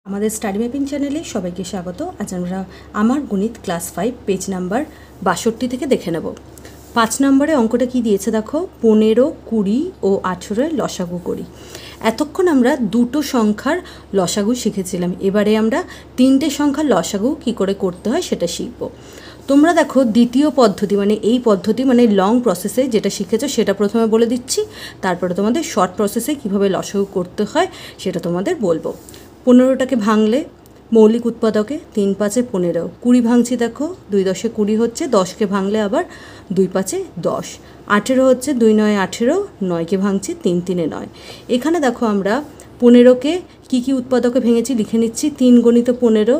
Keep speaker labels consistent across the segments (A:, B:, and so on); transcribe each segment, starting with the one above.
A: আমাদের study mapping চ্যানেলে সবাইকে স্বাগত। আজ আমরা আমার গণিত ক্লাস 5 পেজ নাম্বার 62 থেকে দেখে নেব। 5 নম্বরে অঙ্কটা কি দিয়েছে দেখো, 15, 20 ও 18 লসাগু করি। এতক্ষণ আমরা দুটো সংখ্যার লসাগু শিখেছিলাম, এবারে আমরা তিনটে সংখ্যার লসাগু কি করে করতে হয় সেটা শিখব। তোমরা দেখো দ্বিতীয় পদ্ধতি মানে এই পদ্ধতি মানে লং প্রসেসে যেটা শিখেছো সেটা প্রথমে বলে দিচ্ছি, তারপরে তোমাদের শর্ট প্রসেসে কিভাবে লসাগু করতে হয় সেটা তোমাদের বলবো। 15টাকে ভাঙলে মৌলিক উৎপাদকে 3 5 15, 20 ভাঙছি দেখো 2 10 20 হচ্ছে, 10কে ভাঙলে আবার 2 5 10, 18 হচ্ছে 2 9 18, 9কে ভাঙছি 3 3 9। এখানে দেখো আমরা 15কে কী উৎপাদকে ভেঙেছি লিখে নিচ্ছি। 3 × 15,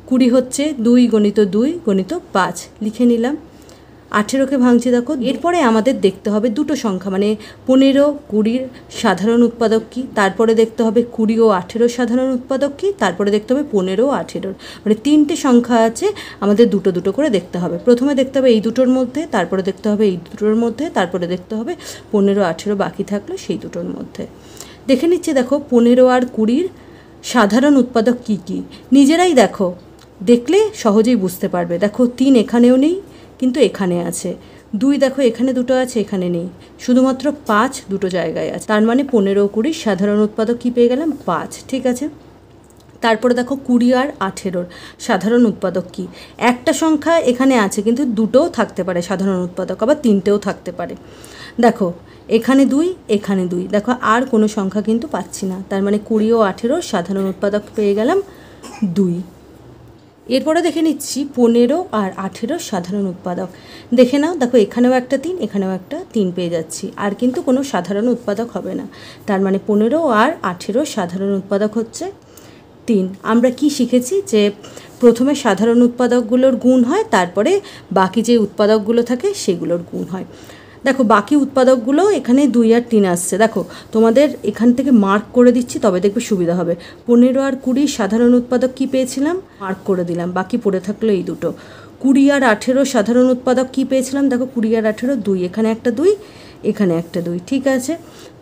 A: 20 হচ্ছে 2 × 2 × 5 লিখে নিলাম। 18কে ভাঙছি দেখো। এরপরে আমাদের দেখতে হবে দুটো সংখ্যা মানে 15 20 সাধারণ উৎপাদক কী, তারপরে দেখতে হবে 20 ও 18 সাধারণ উৎপাদক কী, তারপরে দেখতে হবে 15 ও 18, মানে তিনটে সংখ্যা আছে, আমাদের দুটো দুটো করে দেখতে হবে। প্রথমে দেখতে হবে এই দুটোর মধ্যে, তারপরে দেখতে হবে এই দুটোর মধ্যে, তারপরে দেখতে হবে 15 18 বাকি থাকলো সেই দুটোর মধ্যে। দেখে নিচ্ছে দেখো 15 আর 20 সাধারণ উৎপাদক কী কী, নিজেরাই দেখো দেখলে সহজেই বুঝতে পারবে। দেখো 3 এখানেও নেই কিন্তু এখানে আছে, 2 দেখো এখানে দুটো আছে এখানে নেই, শুধুমাত্র 5 দুটো জায়গায় আছে, তার মানে 15 20 সাধারণ উৎপাদক কী পেয়ে গেলাম 5, ঠিক আছে। তারপরে দেখো 20 আর 18 সাধারণ উৎপাদক কী, একটা সংখ্যা এখানে আছে কিন্তু দুটোও থাকতে পারে সাধারণ উৎপাদক, আবার তিনটেও থাকতে পারে। দেখো এখানে 2 এখানে 2, দেখো আর কোনো সংখ্যা কিন্তু পাচ্ছি না, তার মানে 20 ও 18 সাধারণ উৎপাদক পেয়ে গেলাম 2। এরপরে দেখে নিচ্ছি 15 আর 18 সাধারণ উৎপাদক। দেখে নাও দেখো এখানেও একটা 3 এখানেও একটা 3 পেয়ে যাচ্ছি, আর কিন্তু কোনো সাধারণ উৎপাদক হবে না, তার মানে 15 আর 18 সাধারণ উৎপাদক হচ্ছে 3। আমরা কি শিখেছি যে প্রথমে সাধারণ উৎপাদকগুলোর গুণ হয়, তারপরে বাকি যে উৎপাদকগুলো থাকে সেগুলোর গুণ হয়। দেখো বাকি উৎপাদকগুলো এখানে 2 আর 3 আসছে, দেখো তোমাদের এখান থেকে মার্ক করে দিচ্ছি তবে দেখবে সুবিধা হবে। 15 আর 20 সাধারণ উৎপাদক কি পেয়েছিলাম মার্ক করে দিলাম, বাকি পড়ে থাকলো এই দুটো। 20 আর 18 সাধারণ উৎপাদক কি পেয়েছিলাম, দেখো 20 আর 18 2, এখানে একটা 2 এখানে একটা 2, ঠিক আছে।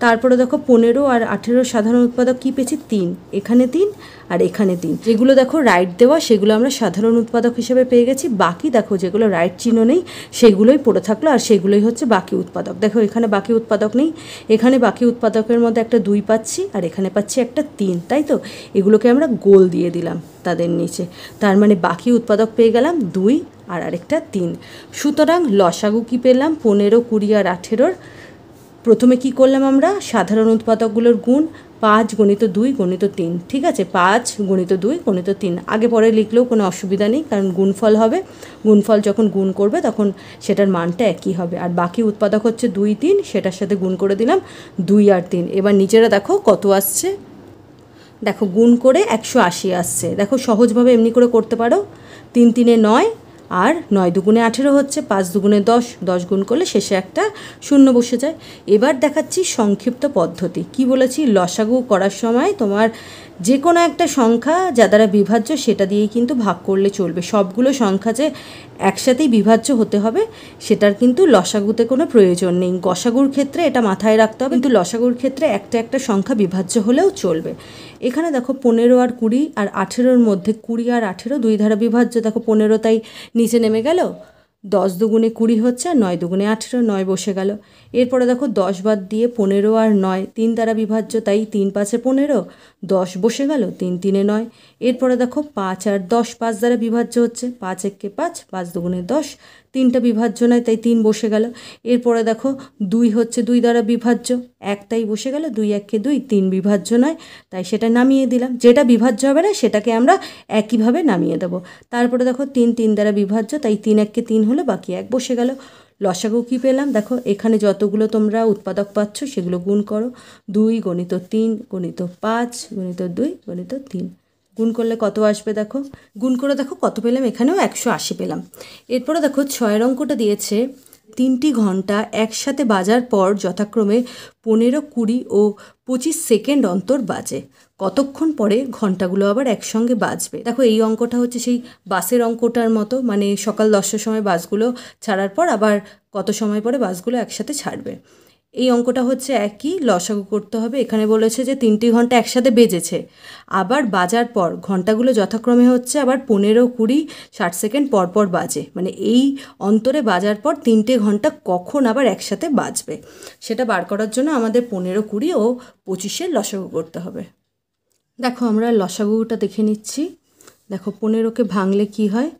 A: তারপরে দেখো 15 আর 18 সাধারণ উৎপাদক কী পেয়েছি 3, এখানে 3 আর এখানে 3, যেগুলো দেখো রাইট দেওয়া সেগুলো আমরা সাধারণ উৎপাদক হিসেবে পেয়ে গেছি। বাকি দেখো যেগুলো রাইট চিহ্ন নেই সেগুলোই পড়ে থাকলো, আর সেগুলোই হচ্ছে বাকি উৎপাদক। দেখো এখানে বাকি উৎপাদক নেই, এখানে বাকি উৎপাদকের মধ্যে একটা 2 পাচ্ছি আর এখানে পাচ্ছি একটা 3, তাই তো এগুলোকে আমরা গোল দিয়ে দিলাম তাদের নিচে, তার মানে বাকি উৎপাদক পেয়ে গেলাম 2 আর আরেকটা 3। সুতরাং লসাগু কী পেলাম 15 20 আর 18। প্রথমে কি করলাম আমরা সাধারণ উৎপাদকগুলোর গুণ 5 × 2 × 3, ঠিক আছে, 5 × 2 × 3, আগে পরে লিখলেও কোনো অসুবিধা নেই কারণ গুণফল হবে, গুণফল যখন গুণ করবে তখন সেটার মানটা একই হবে। আর বাকি উৎপাদক হচ্ছে 2 3, সেটার সাথে গুণ করে দিলাম 2 আর 3। এবার নিচেরা দেখো কত আসছে, দেখো গুণ করে 180 আসছে। দেখো সহজভাবে এমনি করে করতে পারো, 3 3 9 আর 9 2 18 হচ্ছে, 5 2 10, 10 গুণ করলে শেষে একটা শূন্য বসে যায়। এবার দেখাচ্ছি সংক্ষিপ্ত পদ্ধতি। কি বলেছি, লসাগু করার সময় তোমার যে কোনো একটা সংখ্যা যা দ্বারা বিভাজ্য সেটা দিয়েই কিন্তু ভাগ করলে চলবে, সবগুলো সংখ্যা যে একসাথেই বিভাজ্য হতে হবে সেটার কিন্তু লসাগুতে কোনো প্রয়োজন নেই। গসাগুর ক্ষেত্রে এটা মাথায় রাখতে হবে, কিন্তু লসাগুর ক্ষেত্রে একটা একটা সংখ্যা বিভাজ্য হলেও চলবে। এখানে দেখো 15 আর 20 আর 18-র মধ্যে 20 আর 18 দুই ধারা বিভাজ্য, দেখো 15 তাই নিচে নেমে গেল, 10 2 20 হচ্ছে আর 9 2 18, 9 বসে গেল। এরপরে দেখো 10 বাদ দিয়ে 15 আর 9 3 দ্বারা বিভাজ্য, তাই 3 5 15, 10 বসে গেল, 3 3 9। এরপরে দেখো 5 আর 10 5 দ্বারা বিভাজ্য হচ্ছে, 5 1 5, 5 2 10, 3টা বিভাজ্য নয় তাই 3 বসে গেল। এরপরে দেখো 2 হচ্ছে 2 দ্বারা বিভাজ্য, 1 তাই বসে গেল, 2 1 2, 3 বিভাজ্য নয় তাই সেটা নামিয়ে দিলাম, যেটা বিভাজ্য হবে না সেটাকে আমরা একইভাবে নামিয়ে দেবো। তারপরে দেখো 3 3 দ্বারা বিভাজ্য, তাই 3 1 3 হলো, বাকি 1 বসে গেল। লসাগু কী পেলাম, দেখো এখানে যতগুলো তোমরা উৎপাদক পাচ্ছ সেগুলো গুণ করো, 2 × 3 × 5 × 2 × 3, গুণ করলে কত আসবে দেখো, গুণ করে দেখো কত পেলাম, এখানেও 180 পেলাম। এরপরে দেখো 6 অঙ্কটা দিয়েছে 3টি ঘন্টা একসাথে বাজার পর যথাক্রমে 15 20 ও 25 সেকেন্ড অন্তর বাজে, কতক্ষণ পরে ঘন্টাগুলো আবার একসঙ্গে বাজবে। দেখো এই অঙ্কটা হচ্ছে সেই বাসের অঙ্কটার মতো, মানে সকাল 10টার সময় বাসগুলো ছাড়ার পর আবার কত সময় পরে বাসগুলো একসাথে ছাড়বে। এই অঙ্কটা হচ্ছে একই, লসাগু করতে হবে। এখানে বলেছে যে 3টি ঘন্টা একসাথে বেজেছে, আবার বাজার পর ঘন্টাগুলো যথাক্রমে হচ্ছে আবার 15, 20, 60 সেকেন্ড পর পর বাজে, মানে এই অন্তরে বাজার পর 3টে ঘন্টা কখন আবার একসাথে বাজবে সেটা বার করার জন্য আমাদের 15, 20 ও 25-এর লসাগু করতে হবে। দেখো আমরা লসাগুটা দেখে নিচ্ছি। দেখো 15কে ভাঙলে কি হয়,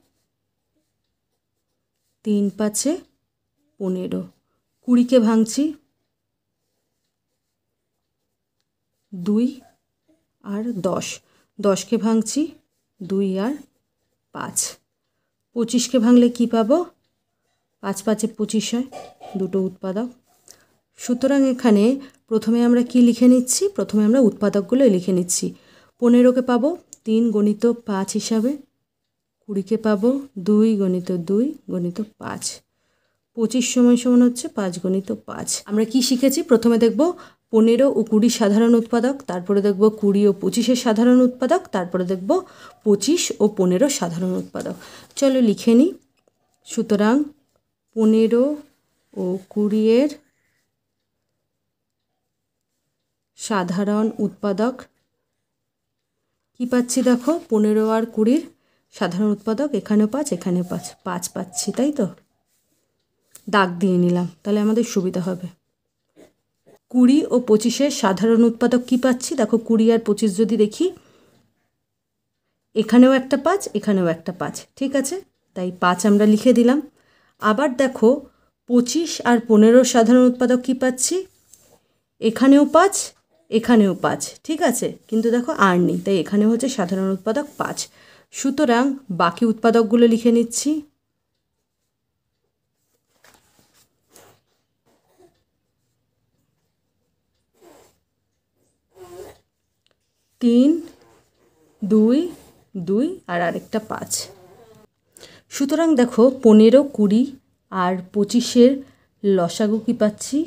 A: 3 5 15। 20কে ভাঙছি 2 আর 10, 10কে ভাঙছি 2 আর 5। 25কে ভাঙলে কি পাবো, 5 5 25 হয়, দুটো উৎপাদক। সুতরাং এখানে প্রথমে আমরা কি লিখে নিচ্ছি, প্রথমে আমরা উৎপাদকগুলো লিখে নিচ্ছি। 15কে পাবো 3 গণিত 5 হিসাবে, 20কে পাবো 2 গণিত 2 গণিত 5, 25 সমান সমান হচ্ছে 5 গণিত 5। আমরা কি শিখেছি, প্রথমে দেখব 15 ও 20 সাধারণ উৎপাদক, তারপরে দেখব 20 ও 25-এর সাধারণ উৎপাদক, তারপরে দেখব 25 ও 15 সাধারণ উৎপাদক। চলো লিখে নিই। সুতরাং 15 ও 20-এর সাধারণ উৎপাদক কি পাচ্ছি, দেখো 15 আর 20-র সাধারণ উৎপাদক, এখানেও 5 এখানেও 5, 5 পাচ্ছি, তাই তো দাগ দিয়ে নিলাম, তাহলে আমাদের সুবিধা হবে। 20 ও 25-এর সাধারণ উৎপাদক কি পাচ্ছি, দেখো 20 আর 25 যদি দেখি, এখানেও একটা 5 এখানেও একটা 5, ঠিক আছে, তাই 5 আমরা লিখে দিলাম। আবার দেখো 25 আর 15-র সাধারণ উৎপাদক কি পাচ্ছি, এখানেও 5 এখানেও 5, ঠিক আছে, কিন্তু দেখো আর নেই, তাই এখানে হচ্ছে সাধারণ উৎপাদক 5। সুতরাং বাকি উৎপাদকগুলো লিখে নিচ্ছি। 3 2 2 আর আরেকটা 5। সুতরাং দেখো 15, 20 আর 25-এর লসাগু কি পাচ্ছি,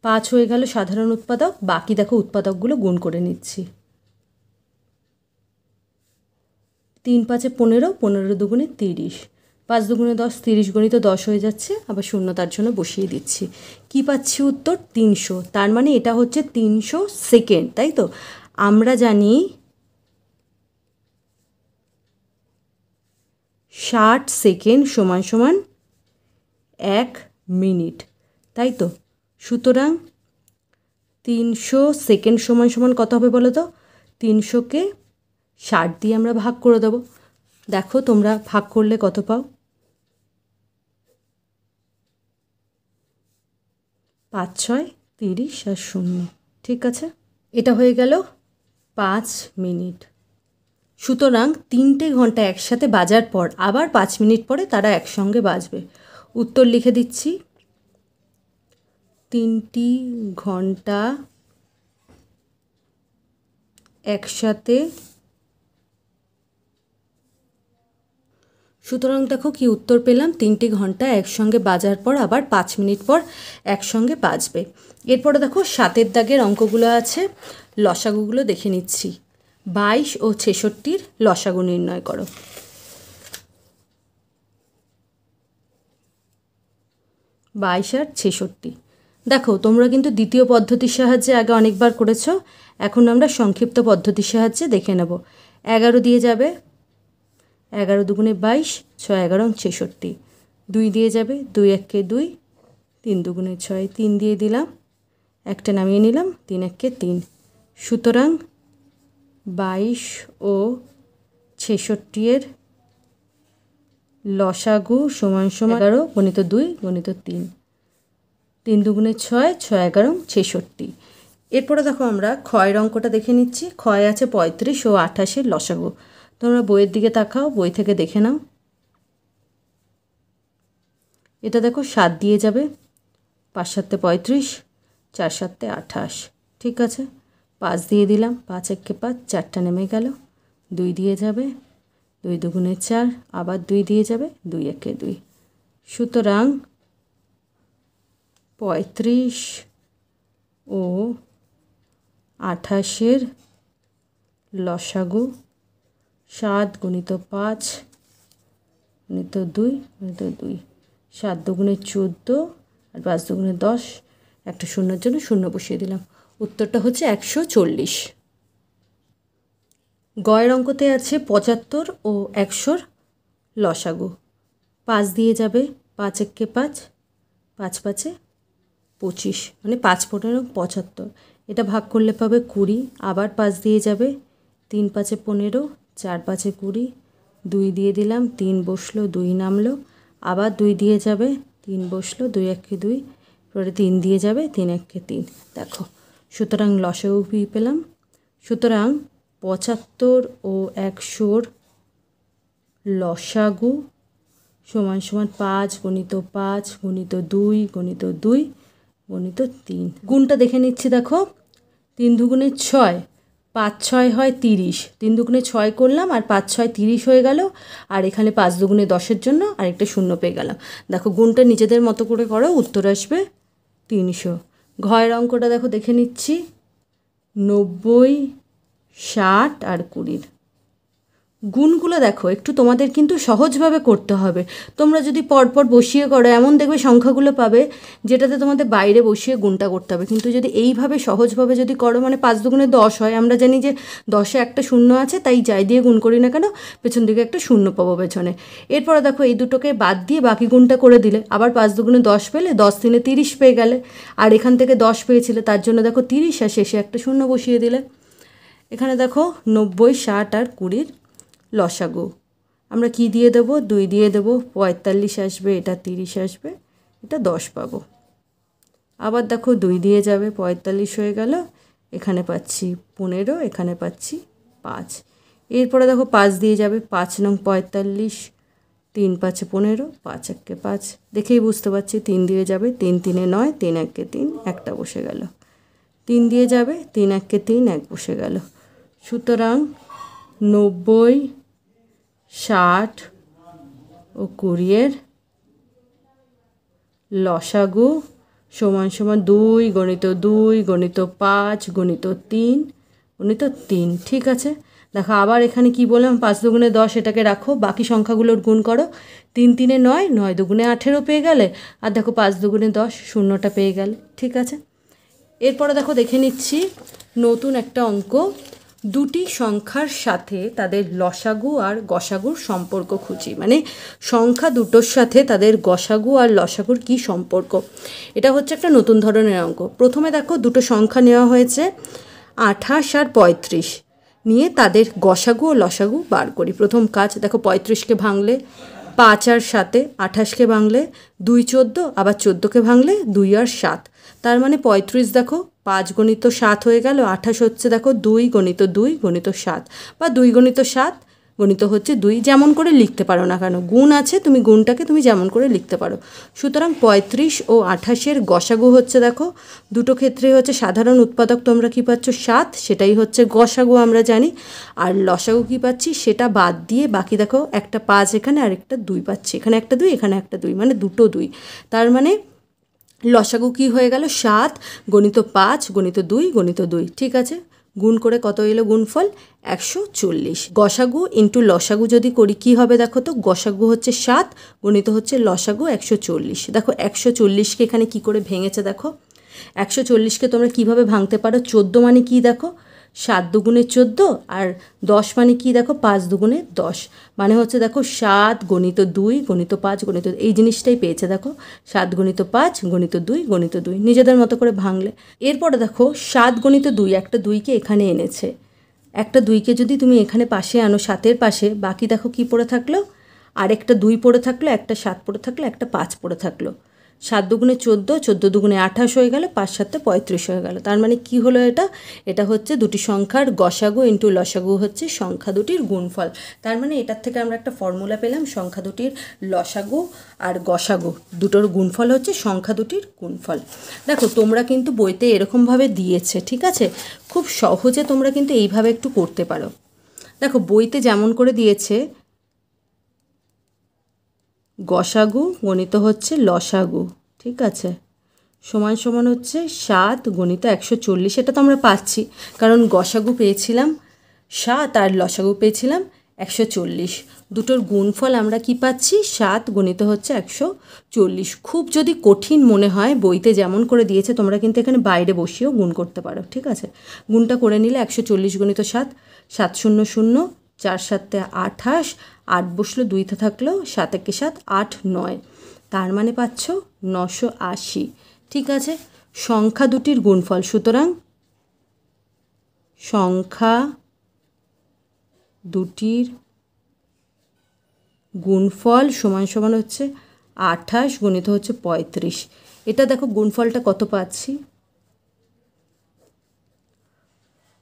A: 5 হয়ে গেল সাধারণ উৎপাদক। বাকি দেখো উৎপাদকগুলো গুণ করে নিচ্ছি। 3 5 15, 15 দুগুণে 30, 5 দুগুণে 10, 30 গণিত 10 হয়ে যাচ্ছে, আবার শূন্যতার জন্য বসিয়ে দিচ্ছি। কি পাচ্ছি উত্তর 300, তার মানে এটা হচ্ছে 300 সেকেন্ড, তাই তো। আমরা জানি 60 সেকেন্ড সমান সমান 1 মিনিট, তাই তো। সুতরাং 300 সেকেন্ড সমান সমান কত হবে বলো তো, 300কে 60 দিয়ে আমরা ভাগ করে দেবো। দেখো তোমরা ভাগ করলে কত পাও, 5 6 30 আর 0, ঠিক আছে, এটা হয়ে গেল 5 মিনিট। সুতরাং 3টে ঘন্টা একসাথে বাজার পর আবার 5 মিনিট পরে তারা একসঙ্গে বাজবে। উত্তর লিখে দিচ্ছি, 3টি ঘন্টা একসাথে, সুতরাং দেখো কি উত্তর পেলাম, 3টি ঘন্টা একসঙ্গে বাজার পর আবার 5 মিনিট পর একসঙ্গে বাজবে। এরপরে দেখো 7-এর দাগের অঙ্কগুলো আছে, লসাগুগুলো দেখে নিচ্ছি। 22 ও 66-র লসাগু নির্ণয় করো। 22 আর 66, দেখো তোমরা কিন্তু দ্বিতীয় পদ্ধতির সাহায্যে আগে অনেকবার করেছো, এখন আমরা সংক্ষিপ্ত পদ্ধতির সাহায্যে দেখে নেব। 11 দিয়ে যাবে, 11 দুগুণে 22, 6 11 66, 2 দিয়ে যাবে, 2 1 2, 3 দুগুণে 6, 3 দিয়ে দিলাম, একটা নামিয়ে নিলাম, 3 1 3। সুতরাং 22 ও 66-এর লসাগু সমান সমান 11 গণিত 2 গণিত 3, 3 দুগুণে 6, 6 11 66। এরপরে দেখো আমরা ক্ষয়ের অঙ্কটা দেখে নিচ্ছি। ক্ষয় আছে 35 ও 28-এর লসাগু। তোমরা বইয়ের দিকে তাকাও, বই থেকে দেখে নাও। এটা দেখো 7 দিয়ে যাবে, 5 7 35, 4 7 28, ঠিক আছে, 5 দিয়ে দিলাম, 5 1 5, 4টা নেমে গেল, 2 দিয়ে যাবে, 2 দুগুণে 4, আবার 2 দিয়ে যাবে, 2 1 2। সুতরাং 35 ও 28-এর লসাগু 7 গণিত 5 গণিত 2 গণিত 2, 7 দুগুণে 14 আর 5 দুগুণে 10, একটা শূন্যর জন্য শূন্য বসিয়ে দিলাম। উত্তরটা হচ্ছে 140। গয়ের অঙ্কতে আছে 75 ও 100 লসাগু। 5 দিয়ে যাবে, 5 একে 5, 5 5 25, মানে 5 15 75। এটা ভাগ করলে পাবে 20, আবার 5 দিয়ে যাবে, 3 5 15, 4 5 20, 2 দিয়ে দিলাম, 3 বসলো, 2 নামলো, আবার 2 দিয়ে যাবে, 3 বসলো, 2 একে 2, পরে 3 দিয়ে যাবে, 3 একে 3। দেখো, সুতরাং লসাগু কি পেলাম? সুতরাং 75 ও 100 লসাগু সমান সমান 5 গুণিত 5 গুণিত 2 গুণিত 2 গুণিত 3। গুণটা দেখে নিচ্ছি। দেখো, 3 দুগুণে 6, 5 6 হয় 30, 3 দুগুণে 6 করলাম, আর 5 6 30 হয়ে গেল। আর এখানে 5 দুগুণে 10-এর জন্য আরেকটা শূন্য পেয়ে গেলাম। দেখো, গুণটা নিজেদের মতো করে করো, উত্তর আসবে 300। ঘয়ের অঙ্কটা দেখো, দেখে নিচ্ছি। 90, 60 আর 20। গুণগুলো দেখো, একটু তোমাদের কিন্তু সহজভাবে করতে হবে। তোমরা যদি পরপর বসিয়ে করো, এমন দেখবে সংখ্যাগুলো পাবে যেটাতে তোমাদের বাইরে বসিয়ে গুণটা করতে হবে। কিন্তু যদি এইভাবে সহজভাবে যদি করো, মানে 5 দুগুণে 10 হয়, আমরা জানি যে 10-এ একটা শূন্য আছে, তাই যাই দিয়ে গুণ করি না কেন পেছন দিকে একটা শূন্য পাবো পেছনে। এরপরে দেখো, এই দুটোকে বাদ দিয়ে বাকি গুণটা করে দিলে আবার 5 দুগুণে 10 পেলে, 10 3 30 পেয়ে গেলে। আর এখান থেকে 10 পেয়েছিলে, তার জন্য দেখো 30, আর শেষে একটা শূন্য বসিয়ে দিলে। এখানে দেখো 90, 60 আর 20 লসাগু। আমরা কি দিয়ে দেবো? 2 দিয়ে দেবো, 45 আসবে, এটা 30 আসবে, এটা 10 পাবো। আবার দেখো 2 দিয়ে যাবে, 45 হয়ে গেল, এখানে পাচ্ছি 15, এখানে পাচ্ছি 5। এরপরে দেখো 5 দিয়ে যাবে, 5 নং 45, 3 5 15, 5 একে 5। দেখেই বুঝতে পারছি 3 দিয়ে যাবে, 3 3 9, 3 একে 3, একটা বসে গেল। 3 দিয়ে যাবে, 3 একে 3, এক বসে গেল। সুতরাং 90, 60 ও 20 লসাগু সমান সমান 2 গণিত 2 গণিত 5 গণিত 3 গণিত 3। ঠিক আছে, দেখো আবার এখানে কি বললাম, 5 দুগুণে 10, এটাকে রাখো, বাকি সংখ্যাগুলোর গুণ করো। 3 3 9, 9 দুগুণে 18 পেয়ে গেলে, আর দেখো 5 দুগুণে 10, শূন্যটা পেয়ে গেলে। ঠিক আছে, এরপরে দেখো দেখে নিচ্ছি নতুন একটা অঙ্ক। দুটি সংখ্যার সাথে তাদের লসাগু আর গসাগুর সম্পর্ক খুঁজি। মানে সংখ্যা দুটোর সাথে তাদের গসাগু আর লসাগুর কি সম্পর্ক, এটা হচ্ছে একটা নতুন ধরনের অঙ্ক। প্রথমে দেখো, দুটো সংখ্যা নেওয়া হয়েছে 28 আর 35, নিয়ে তাদের গসাগু ও লসাগু বার করি। প্রথম কাজ দেখো, 35কে ভাঙলে 5 আর 7, 28কে ভাঙলে 2 14, আবার 14কে ভাঙলে 2 আর 7। তার মানে 35 দেখো 5 গণিত 7 হয়ে গেল, 28 হচ্ছে দেখো 2 গণিত 2 গণিত 7, বা 2 গণিত 7 গণিত হচ্ছে 2, যেমন করে লিখতে পারো না কেন, গুণ আছে, তুমি গুণটাকে তুমি যেমন করে লিখতে পারো। সুতরাং 35 ও 28-এর গসাগু হচ্ছে, দেখো দুটো ক্ষেত্রে হচ্ছে সাধারণ উৎপাদক, তোমরা কি পাচ্ছ 7, সেটাই হচ্ছে গসাগু আমরা জানি। আর লসাগু কি পাচ্ছি সেটা বাদ দিয়ে বাকি দেখো একটা 5 এখানে আর একটা 2 পাচ্ছি, এখানে একটা 2, এখানে একটা 2, মানে দুটো 2। তার মানে লসাগু কি হয়ে গেল? 7 গণিত 5 গণিত 2 গণিত 2। ঠিক আছে, গুণ করে কত এলো গুণফল? 140। গসাগু ইন্টু লসাগু যদি করি কি হবে দেখো তো, গসাগু হচ্ছে 7 গণিত হচ্ছে লসাগু 140। দেখো 140কে এখানে কি করে ভেঙেছে, দেখো 140কে তোমরা কিভাবে ভাঙতে পারো। 14 মানে কি দেখো 7 দুগুণে 14, আর 10 মানে কি দেখো 5 দুগুণে 10, মানে হচ্ছে দেখো 7 গণিত 2 গণিত 5 গণিত, এই জিনিসটাই পেয়েছে। দেখো 7 গণিত 5 গণিত 2 গণিত 2, নিজেদের মতো করে ভাঙলে। এরপরে দেখো 7 গণিত 2, একটা 2কে এখানে এনেছে, একটা 2কে যদি তুমি এখানে পাশে আনো 7-এর পাশে, বাকি দেখো কি পড়ে থাকলো, আর একটা 2 পড়ে থাকলো, একটা 7 পড়ে থাকলো, একটা 5 পড়ে থাকলো। 7 দুগুণে 14, 14 দুগুণে 28 হয়ে গেল, 5 7 35 হয়ে গেল। তার মানে কি হলো এটা? এটা হচ্ছে দুটি সংখ্যার গসাগু ইন্টু লসাগু হচ্ছে সংখ্যা দুটির গুণফল। তার মানে এটার থেকে আমরা একটা ফর্মুলা পেলাম, সংখ্যা দুটির লসাগু আর গসাগু দুটোর গুণফল হচ্ছে সংখ্যা দুটির গুণফল। দেখো তোমরা কিন্তু বইতে এরকমভাবে দিয়েছে, ঠিক আছে, খুব সহজে তোমরা কিন্তু এইভাবে একটু করতে পারো। দেখো বইতে যেমন করে দিয়েছে, গসাগু গণিত হচ্ছে লসাগু, ঠিক আছে, সমান সমান হচ্ছে 7 গণিত 140। এটা তো আমরা পাচ্ছি, কারণ গসাগু পেয়েছিলাম 7 আর লসাগু পেয়েছিলাম 140। দুটোর গুণফল আমরা কি পাচ্ছি? 7 গুণিত হচ্ছে 140। খুব যদি কঠিন মনে হয় বইতে যেমন করে দিয়েছে তোমরা কিন্তু এখানে বাইরে বসিয়েও গুণ করতে পারো, ঠিক আছে? গুণটা করে নিলে 140 গুণিত 7, 7 শূন্য শূন্য, 4 7 28, 8 বসলো, 2 থাকলো, 7 1 7, 8 9, তার মানে পাচ্ছ 980। ঠিক আছে, সংখ্যা দুটির গুণফল, সুতরাং সংখ্যা দুটির গুণফল সমান সমান হচ্ছে 28 গুণিত হচ্ছে 35। এটা দেখো গুণফলটা কত পাচ্ছি,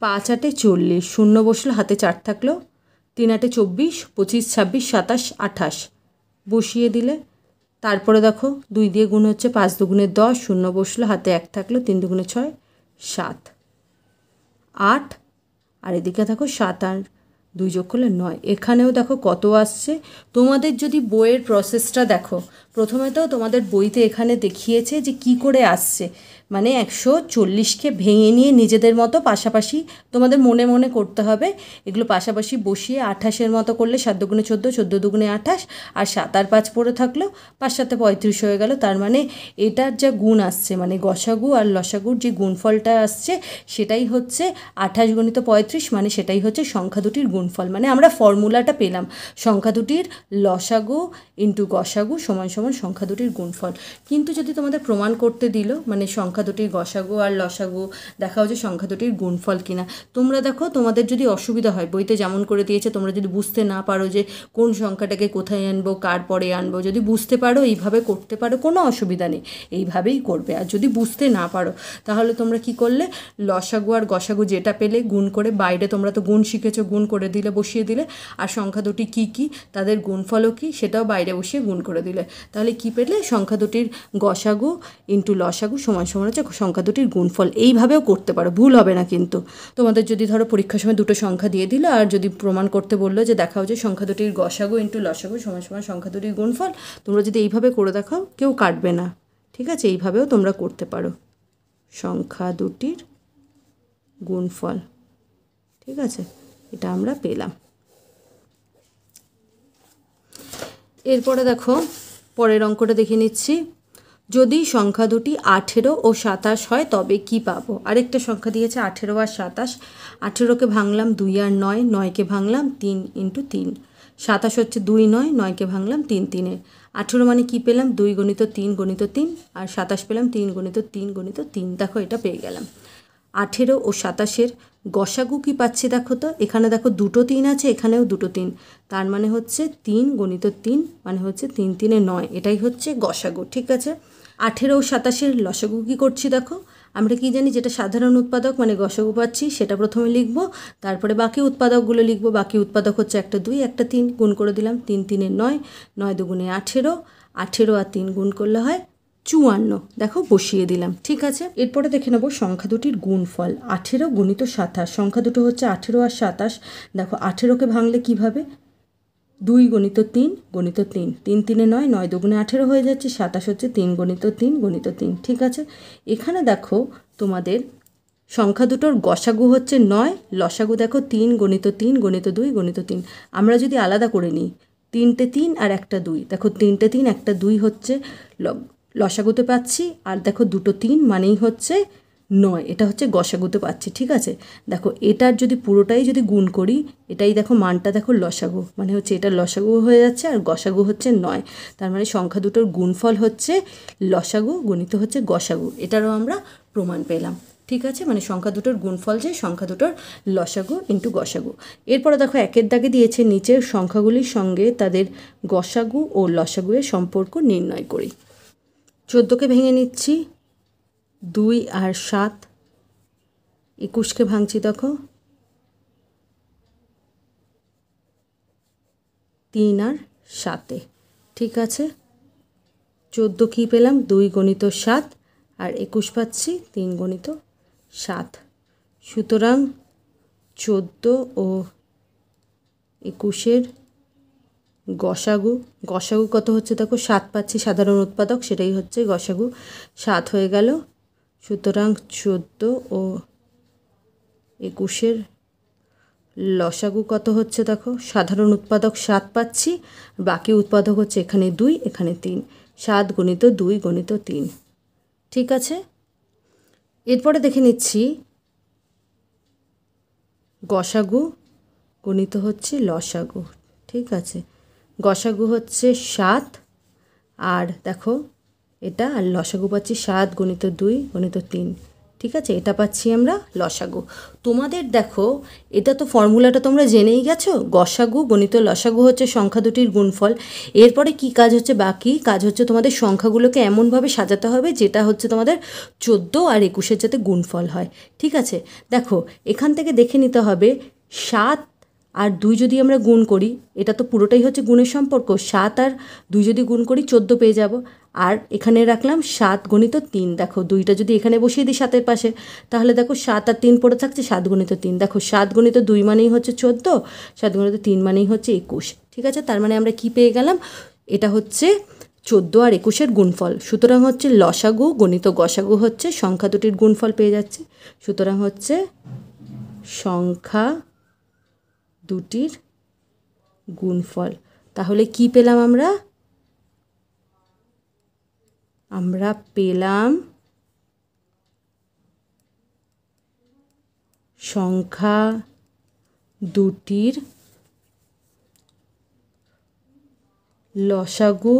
A: 5 8 40, শূন্য বসলো, হাতে 4 থাকলো, 3 8 24, 25 26 27 28 বসিয়ে দিলে, তারপরে দেখো 2 দিয়ে গুণ হচ্ছে, 5 দুগুণে 10, শূন্য বসলো, হাতে 1 থাকলো, 3 দুগুণে 6 7 8, আর এদিকে দেখো 7 আর 2 যোগ করলে 9। এখানেও দেখো কত আসছে। তোমাদের যদি বইয়ের প্রসেসটা দেখো, প্রথমে তো তোমাদের বইতে এখানে দেখিয়েছে যে কি করে আসছে, মানে 140কে ভেঙে নিয়ে নিজেদের মতো পাশাপাশি তোমাদের মনে মনে করতে হবে। এগুলো পাশাপাশি বসিয়ে 28-এর মতো করলে 7 দুগুণে 14, 14 দুগুণে 28, আর 7 আর 5 পড়ে থাকলো, 5 7 35 হয়ে গেল। তার মানে এটার যা গুণ আসছে, মানে গসাগু আর লসাগুর যে গুণফলটা আসছে সেটাই হচ্ছে 28 গুণিত 35, মানে সেটাই হচ্ছে সংখ্যা দুটির গুণফল। মানে আমরা ফর্মুলাটা পেলাম, সংখ্যা দুটির লসাগু ইন্টু গসাগু সমান সমান সংখ্যা দুটির গুণফল। কিন্তু যদি তোমাদের প্রমাণ করতে দিল, মানে সংখ্যা দুটির গসাগু আর লসাগু দেখাও যে সংখ্যা দুটির গুণফল কিনা, তোমরা দেখো তোমাদের যদি অসুবিধা হয়, বইতে যেমন করে দিয়েছে, তোমরা যদি বুঝতে না পারো যে কোন সংখ্যাটাকে কোথায় আনবো, কার পরে আনবো, যদি বুঝতে পারো এইভাবে করতে পারো, কোনো অসুবিধা নেই, এইভাবেই করবে। আর যদি বুঝতে না পারো তাহলে তোমরা কি করলে, লসাগু আর গসাগু যেটা পেলে গুণ করে, বাইরে তোমরা তো গুণ শিখেছো, গুণ করে দিলে, বসিয়ে দিলে, আর সংখ্যা দুটি কী কী, তাদের গুণফলও কী, সেটাও বাইরে বসিয়ে গুণ করে দিলে, তাহলে কি পেলে, সংখ্যা দুটির গসাগু ইন্টু লসাগু সমান সমান হচ্ছে সংখ্যা দুটির গুণফল। এইভাবেও করতে পারো, ভুল হবে না কিন্তু। তোমাদের যদি ধরো পরীক্ষার সময় দুটো সংখ্যা দিয়ে দিল, আর যদি প্রমাণ করতে বললো যে দেখাও যে সংখ্যা দুটির গসাগু ইন্টু লসাগু সমান সমান সংখ্যা দুটির গুণফল, তোমরা যদি এইভাবে করে দেখাও, কেউ কাটবে না। ঠিক আছে, এইভাবেও তোমরা করতে পারো, সংখ্যা দুটির গুণফল। ঠিক আছে, এটা আমরা পেলাম। এরপরে দেখো পরের অঙ্কটা দেখে নিচ্ছি। যদি সংখ্যা দুটি 18 ও 27 হয় তবে কি পাবো? আরেকটা সংখ্যা দিয়েছে 18 আর 27। 18কে ভাঙলাম 2 আর 9, 9কে ভাঙলাম 3 ইন্টু 3, 27 হচ্ছে 2 9, 9কে ভাঙলাম 3 3-এ। 18 মানে কি পেলাম, 2 গুণিত 3 গুণিত 3, আর 27 পেলাম 3 গুণিত 3 গুণিত 3। দেখো এটা পেয়ে গেলাম। 18 ও 27-এর গসাগু কি পাচ্ছি দেখো তো, এখানে দেখো দুটো 3 আছে, এখানেও দুটো 3, তার মানে হচ্ছে 3 গুণিত 3, মানে হচ্ছে 3 3-এ 9, এটাই হচ্ছে গসাগু। ঠিক আছে, 18 ও 27-এর লসাগু কী করছি দেখো, আমরা কি জানি, যেটা সাধারণ উৎপাদক মানে গসাগু পাচ্ছি সেটা প্রথমে লিখব, তারপরে বাকি উৎপাদকগুলো লিখব। বাকি উৎপাদক হচ্ছে একটা 2 একটা 3, গুণ করে দিলাম, 3 3-এ 9, 9 দুগুণে 18, 18 আর 3 গুণ করলে হয় 54। দেখো বসিয়ে দিলাম। ঠিক আছে, এরপরে দেখে নেব সংখ্যা দুটির গুণফল। 18 গুণিত 27, সংখ্যা দুটো হচ্ছে 18 আর 27। দেখো 18কে ভাঙলে কিভাবে, 2 গুণিত 3 গুণিত 3, 3 3-এ 9, 9 দুগুণে 18 হয়ে যাচ্ছে, 27 হচ্ছে 3 গুণিত 3 গুণিত 3। ঠিক আছে, এখানে দেখো তোমাদের সংখ্যা দুটোর গসাগু হচ্ছে 9, লসাগু দেখো 3 গুণিত 3 গুণিত 2 গুণিত 3। আমরা যদি আলাদা করে নিই, 3টে 3 আর একটা 2, দেখো 3টে 3 একটা 2 হচ্ছে লসাগুতে পাচ্ছি, আর দেখো দুটো 3 মানেই হচ্ছে 9, এটা হচ্ছে গসাগুতে পাচ্ছি। ঠিক আছে, দেখো এটার যদি পুরোটাই যদি গুণ করি, এটাই দেখো মানটা দেখো লসাগু, মানে হচ্ছে এটা লসাগু হয়ে যাচ্ছে, আর গসাগু হচ্ছে 9, তার মানে সংখ্যা দুটোর গুণফল হচ্ছে লসাগু গুণিত হচ্ছে গসাগু। এটারও আমরা প্রমাণ পেলাম। ঠিক আছে, মানে সংখ্যা দুটোর গুণফল যে সংখ্যা দুটোর লসাগু ইন্টু গসাগু। এরপরে দেখো একের দাগে দিয়েছে নিচের সংখ্যাগুলির সঙ্গে তাদের গসাগু ও লসাগুয়ের সম্পর্ক নির্ণয় করি। 14কে ভেঙে নিচ্ছি, 2 আর 7, 21কে ভাঙছি দেখো 3 আর 7-এ। ঠিক আছে, 14 কী পেলাম, 2 গুণিত 7, আর 21 পাচ্ছি 3 গুণিত 7। সুতরাং 14 ও 21-এর গসাগু, গসাগু কত হচ্ছে দেখো 7 পাচ্ছি, সাধারণ উৎপাদক সেটাই হচ্ছে গসাগু, 7 হয়ে গেল। সুতরাং 14 ও 21-এর লসাগু কত হচ্ছে দেখো, সাধারণ উৎপাদক 7 পাচ্ছি, বাকি উৎপাদক হচ্ছে এখানে 2, এখানে 3। 7 গুণিত 2 গুণিত 3। ঠিক আছে, এরপরে দেখে নিচ্ছি গসাগু গণিত হচ্ছে লসাগু। ঠিক আছে, গসাগু হচ্ছে 7, আর দেখো এটা, আর লসাগু পাচ্ছি 7 গুণিত 2 গুণিত 3। ঠিক আছে, এটা পাচ্ছি আমরা লসাগু। তোমাদের দেখো, এটা তো ফর্মুলাটা তোমরা জেনেই গেছো, গসাগু গণিত লসাগু হচ্ছে সংখ্যা দুটির গুণফল। এরপরে কি কাজ হচ্ছে, বাকি কাজ হচ্ছে তোমাদের সংখ্যাগুলোকে এমনভাবে সাজাতে হবে যেটা হচ্ছে তোমাদের 14 আর 21-এর যাতে গুণফল হয়। ঠিক আছে, দেখো এখান থেকে দেখে নিতে হবে 7 আর 2 যদি আমরা গুণ করি, এটা তো পুরোটাই হচ্ছে গুণের সম্পর্ক, 7 আর 2 যদি গুণ করি 14 পেয়ে যাব। আর এখানে রাখলাম 7 গুণিত 3, দেখো 2টা যদি এখানে বসিয়ে দিই 7-এর পাশে, তাহলে দেখো 7 আর 3 পড়ে থাকছে, 7 গুণিত 3, দেখো 7 গুণিত 2 মানেই হচ্ছে 14, 7 গুণিত 3 মানেই হচ্ছে 21। ঠিক আছে, তার মানে আমরা কি পেয়ে গেলাম, এটা হচ্ছে 14 আর 21-এর গুণফল। সুতরাং হচ্ছে লসাগু গণিত গসাগু হচ্ছে সংখ্যা দুটির গুণফল পেয়ে যাচ্ছে। সুতরাং হচ্ছে সংখ্যা দুটির গুণফল। তাহলে কি পেলাম আমরা, আমরা পেলাম সংখ্যা দুটির লসাগু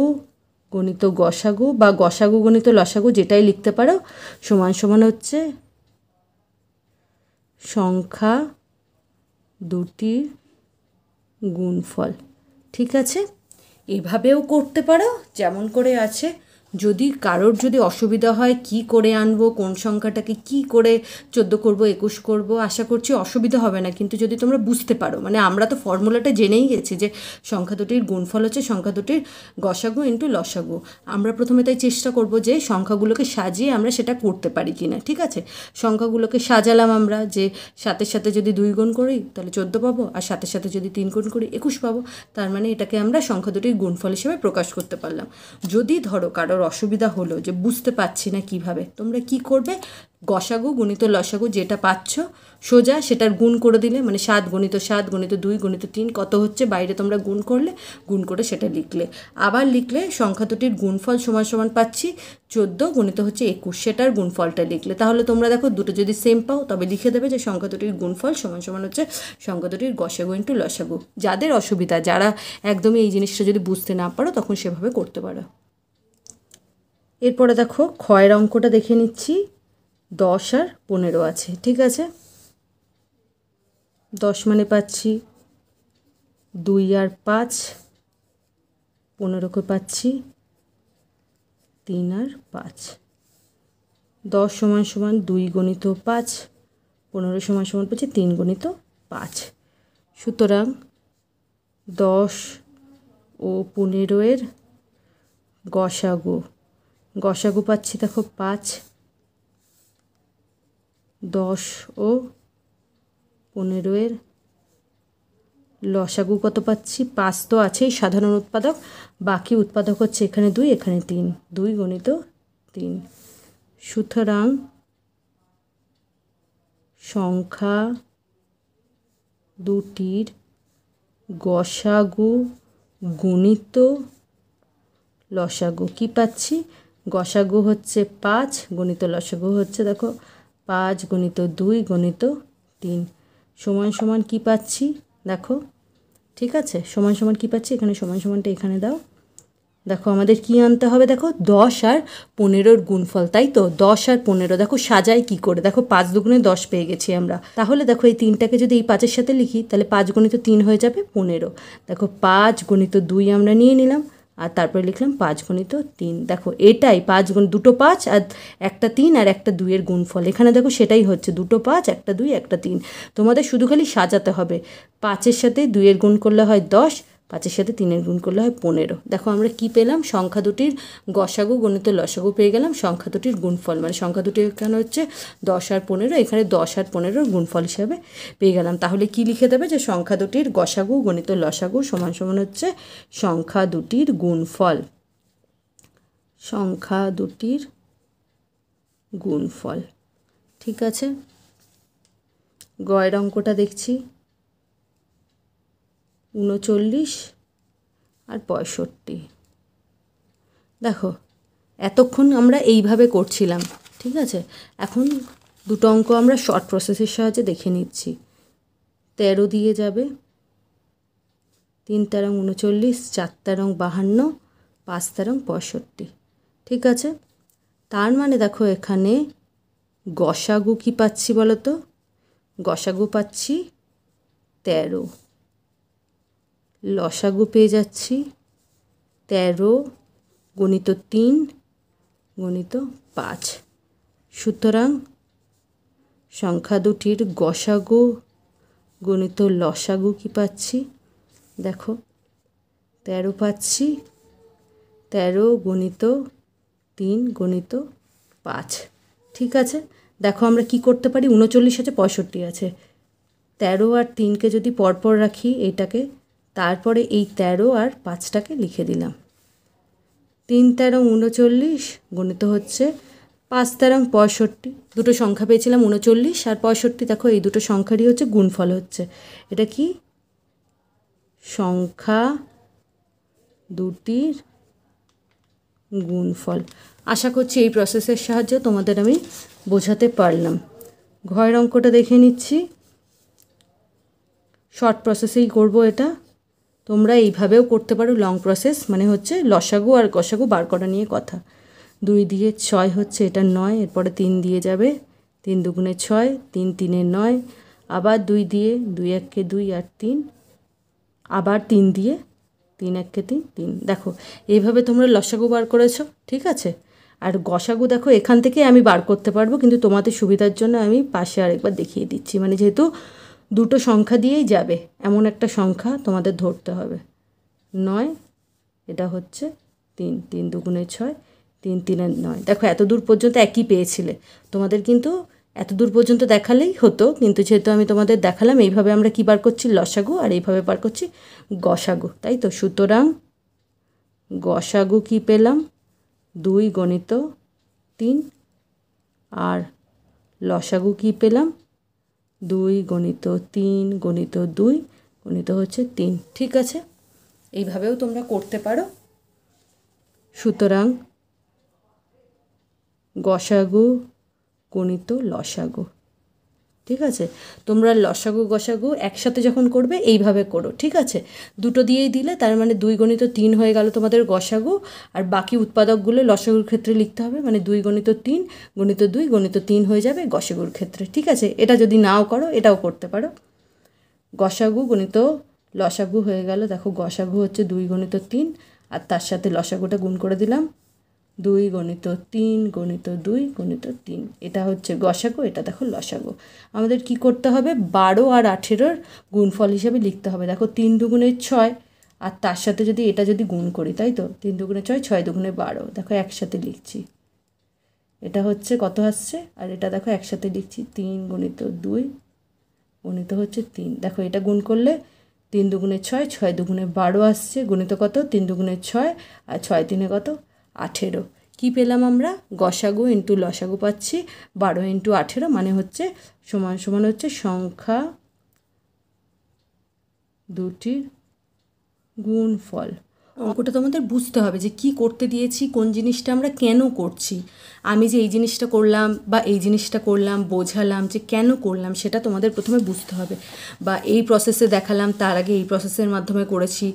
A: গণিত গসাগু বা গসাগু গণিত লসাগু যেটাই লিখতে পারো, সমান সমান হচ্ছে সংখ্যা দুটির গুণফল। ঠিক আছে, এভাবেও করতে পারো যেমন করে আছে। যদি কারোর যদি অসুবিধা হয় কি করে আনবো, কোন সংখ্যাটাকে কি করে 14 করব 21 করব, আশা করছি অসুবিধা হবে না। কিন্তু যদি তোমরা বুঝতে পারো, মানে আমরা তো ফর্মুলাটা জেনেই গেছি যে সংখ্যা দুটির গুণফল হচ্ছে সংখ্যা দুটির গসাগু ইন্টু লসাগু। আমরা প্রথমে তাই চেষ্টা করব যে সংখ্যাগুলোকে সাজিয়ে আমরা সেটা করতে পারি কি না। ঠিক আছে, সংখ্যাগুলোকে সাজালাম আমরা, যে 7-এর সাথে যদি 2 গুণ করি তাহলে 14 পাবো, আর 7-এর সাথে যদি 3 গুণ করি 21 পাবো। তার মানে এটাকে আমরা সংখ্যা দুটির গুণফল হিসেবে প্রকাশ করতে পারলাম। যদি ধরো কারোর অসুবিধা হলো যে বুঝতে পারছি না কিভাবে, তোমরা কি করবে, গসাগু গণিত লসাগু যেটা পাচ্ছ সোজা সেটার গুণ করে দিলে, মানে 7 গুণিত 7 গুণিত 2 গুণিত 3 কত হচ্ছে বাইরে তোমরা গুণ করলে, গুণ করে সেটা লিখলে। আবার লিখলে সংখ্যা দুটির গুণফল সমান সমান পাচ্ছি 14 গুণিত হচ্ছে 21, সেটার গুণফলটা লিখলে। তাহলে তোমরা দেখো দুটো যদি সেম পাও তবে লিখে দেবে যে সংখ্যা দুটির গুণফল সমান সমান হচ্ছে সংখ্যা দুটির গসাগু ইন্টু লসাগু। যাদের অসুবিধা, যারা একদমই এই জিনিসটা যদি বুঝতে না পারো তখন সেভাবে করতে পারো। এরপরে দেখো ক্ষয়ের অঙ্কটা দেখে নিচ্ছি, 10 আর 15 আছে। ঠিক আছে, 10 মানে পাচ্ছি 2 আর 5, 15কে পাচ্ছি 3 আর 5। 10 সমান সমান 2 গুণিত 5, 15 সমান সমান পাচ্ছি 3 গুণিত 5। সুতরাং 10 ও 15-এর গসাগু, গসাগু পাচ্ছি দেখো 5, 10 ও 15-এর লসাগু কত পাচ্ছি, 5 তো আছেই সাধারণ উৎপাদক, বাকি উৎপাদক হচ্ছে এখানে 2, এখানে 3, 2 গুণিত 3। সুতরাং সংখ্যা দুটির গসাগু গুণিত লসাগু কি পাচ্ছি, গসাগু হচ্ছে 5 গুণিত লসাগু হচ্ছে দেখো 5 গুণিত 2 গুণিত 3 সমান সমান কি পাচ্ছি দেখো। ঠিক আছে, সমান সমান কি পাচ্ছি, এখানে সমান সমানটা এখানে দাও। দেখো আমাদের কি আনতে হবে, দেখো 10 আর 15-এর গুণফল, তাই তো 10 আর 15। দেখো সাজাই কি করে, দেখো 5 দুগুণে 10 পেয়ে গেছি আমরা। তাহলে দেখো এই 3টাকে যদি এই 5-এর সাথে লিখি তাহলে 5 গুণিত 3 হয়ে যাবে 15। দেখো 5 গুণিত 2 আমরা নিয়ে নিলাম, আর তারপরে লিখলাম 5 গুণিত 3। দেখো এটাই 5 গুণ, দুটো 5 আর একটা 3 আর একটা 2-এর গুণফল। এখানে দেখো সেটাই হচ্ছে, দুটো 5 একটা 2 একটা 3। তোমাদের শুধু খালি সাজাতে হবে, 5-এর সাথে 2-এর গুণ করলে হয় 10, 5-এর সাথে 3-এর গুণ করলে হয় 15। দেখো আমরা কি পেলাম, সংখ্যা দুটির গসাগু গণিত লসাগু পেয়ে গেলাম, সংখ্যা দুটির গুণফল, মানে সংখ্যা দুটি এখানে হচ্ছে 10 আর 15, এখানে 10 আর 15-এর গুণফল হিসাবে পেয়ে গেলাম। তাহলে কি লিখে দেবে, যে সংখ্যা দুটির গসাগু গণিত লসাগু সমান সমান হচ্ছে সংখ্যা দুটির গুণফল, সংখ্যা দুটির গুণফল। ঠিক আছে, গয়ের অঙ্কটা দেখছি, 39 আর 65। দেখো এতক্ষণ আমরা এইভাবে করছিলাম, ঠিক আছে। এখন দুটো অঙ্ক আমরা শর্ট প্রসেসের সাহায্যে দেখে নিচ্ছি। 13 দিয়ে যাবে, 3 তেরং 39, 4 তেরং 52, 5 তেরং 65, ঠিক আছে। তার মানে দেখো এখানে গসাগু কি পাচ্ছি বলো তো? গসাগু পাচ্ছি 13, লসাগু পেয়ে যাচ্ছি 13 গুণিত 3 গুণিত 5। সুতরাং সংখ্যা দুটির গসাগু গুণিত লসাগু কি পাচ্ছি? দেখো 13 পাচ্ছি, 13 গুণিত 3 গুণিত 5, ঠিক আছে। দেখো আমরা কি করতে পারি, 39 আছে 65 আছে, 13 আর 3কে যদি পরপর রাখি এইটাকে, তারপরে এই 13 আর 5টাকে লিখে দিলাম। 3 তেরং 39 গুণিত হচ্ছে 5 তেরং 65। দুটো সংখ্যা পেয়েছিলাম 39 আর 65। দেখো এই দুটো সংখ্যারই হচ্ছে গুণফল হচ্ছে। এটা কি? সংখ্যা দুটির গুণফল। আশা করছি এই প্রসেসের সাহায্যে তোমাদের আমি বোঝাতে পারলাম। ঘয়ের অঙ্কটা দেখে নিচ্ছি, শর্ট প্রসেসেই করব এটা। তোমরা এইভাবেও করতে পারো, লং প্রসেস, মানে হচ্ছে লসাগু আর গসাগু বার করা নিয়ে কথা। 2 দিয়ে 6 হচ্ছে, এটা 9, এরপরে 3 দিয়ে যাবে, 3 দুগুণে 6, 3 তিনে 9, আবার 2 দিয়ে, 2 1 2 আর 3, আবার 3 দিয়ে, 3 1 3 3। দেখো এইভাবে তোমরা লসাগু বার করেছো, ঠিক আছে। আর গসাগু দেখো এখান থেকে আমি বার করতে পারবো, কিন্তু তোমাদের সুবিধার জন্য আমি পাশে আরেকবার দেখিয়ে দিচ্ছি। মানে যেহেতু দুটো সংখ্যা দিয়েই যাবে এমন একটা সংখ্যা তোমাদের ধরতে হবে। 9, এটা হচ্ছে 3, 3 দুগুণে 6, 3 3 9। দেখো এত দূর পর্যন্ত একই পেয়েছিলে, তোমাদের কিন্তু এত দূর পর্যন্ত দেখালেই হতো, কিন্তু যেহেতু আমি তোমাদের দেখালাম এইভাবে আমরা কী বার করছি, লসাগু, আর এইভাবে বার করছি গসাগু, তাই তো। সুতরাং গসাগু কী পেলাম? 2 গণিত 3, আর লসাগু কী পেলাম? 2 গণিত 3 গণিত 2 গণিত হচ্ছে 3, ঠিক আছে। এইভাবেও তোমরা করতে পারো। সুতরাং গসাগু গণিত লসাগু, ঠিক আছে। তোমরা লসাগু গসাগু একসাথে যখন করবে এইভাবে করো, ঠিক আছে। দুটো দিয়েই দিলে, তার মানে 2 গণিত 3 হয়ে গেল তোমাদের গসাগু, আর বাকি উৎপাদকগুলো লসাগুর ক্ষেত্রে লিখতে হবে, মানে 2 গণিত 3 গণিত 2 গণিত 3 হয়ে যাবে গসাগুর ক্ষেত্রে, ঠিক আছে। এটা যদি নাও করো এটাও করতে পারো। গসাগু গণিত লসাগু হয়ে গেল। দেখো গসাগু হচ্ছে 2 গণিত 3, আর তার সাথে লসাগুটা গুণ করে দিলাম, 2 গণিত 3 গণিত 2 গণিত 3। এটা হচ্ছে গসাগু, এটা দেখো লসাগু। আমাদের কি করতে হবে? 12 আর 18-র গুণফল হিসেবে লিখতে হবে। দেখো 3 দুগুণে 6, আর তার সাথে যদি এটা যদি গুণ করি, তাই তো, 3 দুগুণে 6, 6 দুগুণে 12। দেখো একসাথে লিখছি, এটা হচ্ছে কত আসছে, আর এটা দেখো একসাথে লিখছি, 3 গণিত 2 গণিত হচ্ছে 3। দেখো এটা গুণ করলে 3 দুগুণে 6, 6 দুগুণে 12 আসছে, গণিত কত? 3 দুগুণে 6, আর 6 3-এ কত? 18। কী পেলাম আমরা? গসাগু ইন্টু লসাগু পাচ্ছি 12 ইন্টু 18, মানে হচ্ছে সমান সমান হচ্ছে সংখ্যা দুটির গুণফল। অঙ্কটা তোমাদের বুঝতে হবে যে কি করতে দিয়েছি, কোন জিনিসটা আমরা কেন করছি। আমি যে এই জিনিসটা করলাম বা এই জিনিসটা করলাম, বোঝালাম যে কেন করলাম, সেটা তোমাদের প্রথমে বুঝতে হবে। বা এই প্রসেসে দেখালাম, তার আগে এই প্রসেসের মাধ্যমে করেছি,